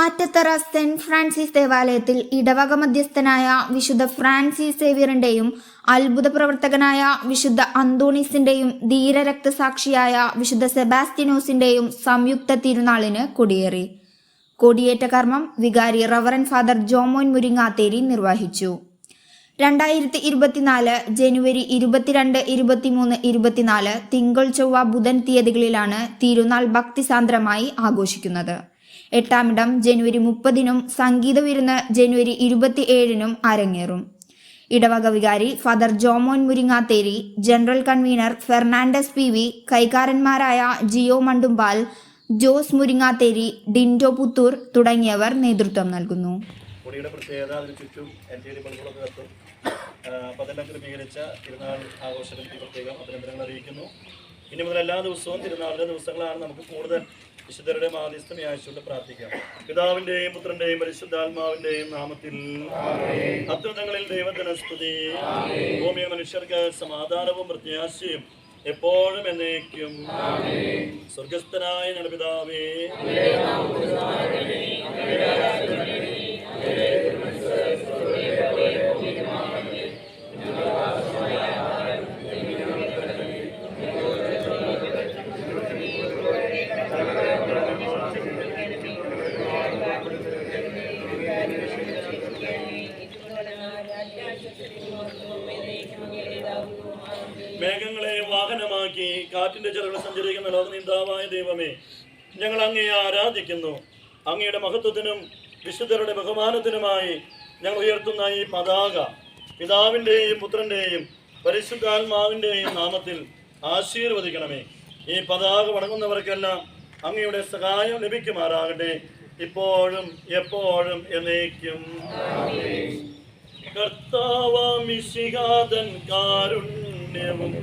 Attathara saint Francis ദേവാലയത്തിൽ ഇടവക മധ്യസ്ഥനായ വിശുദ്ധ ഫ്രാൻസിസ് സേവ്യറിന്റെയും അത്ഭുത പ്രവർത്തകനായ വിശുദ്ധ അന്തോണീസിന്റെയും ധീരരക്തസാക്ഷിയായ വിശുദ്ധ സെബാസ്റ്റ്യനോസിന്റെയും സംയുക്ത തിരുനാളിന് കൊടിയേറി. കൊടിയേറ്റ കർമ്മം വികാരി റവറൻ ഫാദർ ജോമോൻ മുരിങ്ങാത്തേരി നിർവഹിച്ചു. 2024 ജനുവരി 22, 23, 24 തിങ്കൾ, ചൊവ്വ, ബുധൻ തീയതികളിലാണ് തിരുനാൾ ഭക്തിസാന്ദ്രമായി ആഘോഷിക്കുന്നത്. 8-ാം ജനുവരി 30-നും സംഗീത വിരുന്ന് ജനുവരി 27-നും അരങ്ങേറും. ഇടവക വികാരി father Jomon Muringatheri, general convener Fernandes PV, കൈകാരന്മാരായ ജിയോ മണ്ടുമ്പാൽ, ജോസ് മുരിങ്ങാത്തേരി, ഡിൻഡോ പുത്തൂർ തുടങ്ങിയവർ നേതൃത്വം നൽകുന്നു. കൊടിയുടെ പ്രത്യേകത അതിന് ചുറ്റും LED ബൾബുകളൊക്കെ കത്തും. അപ്പോൾ അതെല്ലാം ക്രമീകരിച്ച തിരുനാൾ ആഘോഷത്തിന് പ്രത്യേകം അഭിനന്ദനങ്ങൾ അറിയിക്കുന്നു. ഇനി മുതൽ എല്ലാ ദിവസവും തിരുനാളിൻ്റെ ദിവസങ്ങളാണ്. നമുക്ക് കൂടുതൽ വിശുദ്ധരുടെ മാധ്യസ്ഥം യാചിച്ചുകൊണ്ട് പ്രാർത്ഥിക്കാം. പിതാവിൻ്റെയും പുത്രൻ്റെയും പരിശുദ്ധാത്മാവിൻ്റെയും നാമത്തിൽ. അത്യുന്നതങ്ങളിൽ ദൈവത്തിന് സ്തുതി. ഭൂമിയെ മനുഷ്യർക്ക് സമാധാനവും പ്രത്യാശയും എപ്പോഴും എന്നേക്കും. സ്വർഗസ്ഥനായ ഞങ്ങളുടെ പിതാവേ, മേഘങ്ങളെ വാഹനമാക്കി കാറ്റിന്റെ ചിറകൾ സഞ്ചരിക്കുന്ന ലോകനിന്ദാവായ ദൈവമേ, ഞങ്ങൾ അങ്ങയെ ആരാധിക്കുന്നു. അങ്ങയുടെ മഹത്വത്തിനും വിശുദ്ധരുടെ ബഹുമാനത്തിനുമായി ഞങ്ങൾ ഉയർത്തുന്ന ഈ പതാക പിതാവിൻ്റെയും പുത്രൻ്റെയും പരിശുദ്ധാത്മാവിൻ്റെയും നാമത്തിൽ ആശീർവദിക്കണമേ. ഈ പതാക വണങ്ങുന്നവർക്കെല്ലാം അങ്ങയുടെ സഹായം ലഭിക്കുമാറാകട്ടെ, ഇപ്പോഴും എപ്പോഴും എന്നേക്കും. കർത്താവാം മിശിഹാതൻ കാരുണ്യവും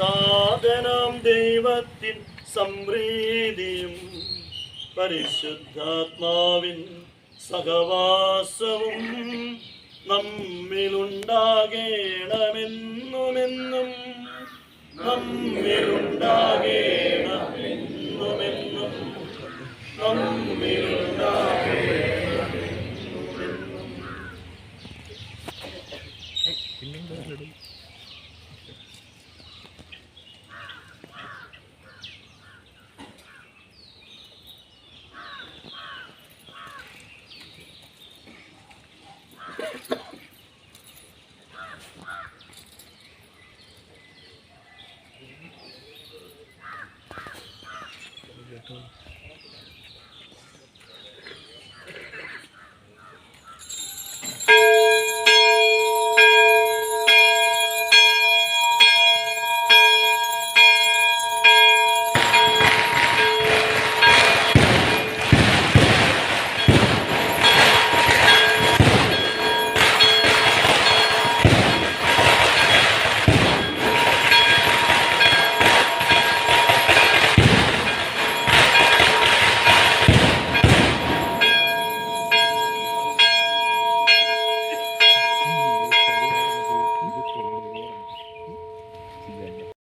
താതനാം ദൈവത്തിൻ സംപ്രീതിയും പരിശുദ്ധാത്മാവിൻ സഹവാസവും നമ്മിലുണ്ടാകേണമെന്നുമെന്നും നമ്മിലുണ്ടാകേണമെന്നുമെന്നും നമ്മിലുണ്ടാകേണമെന്നും.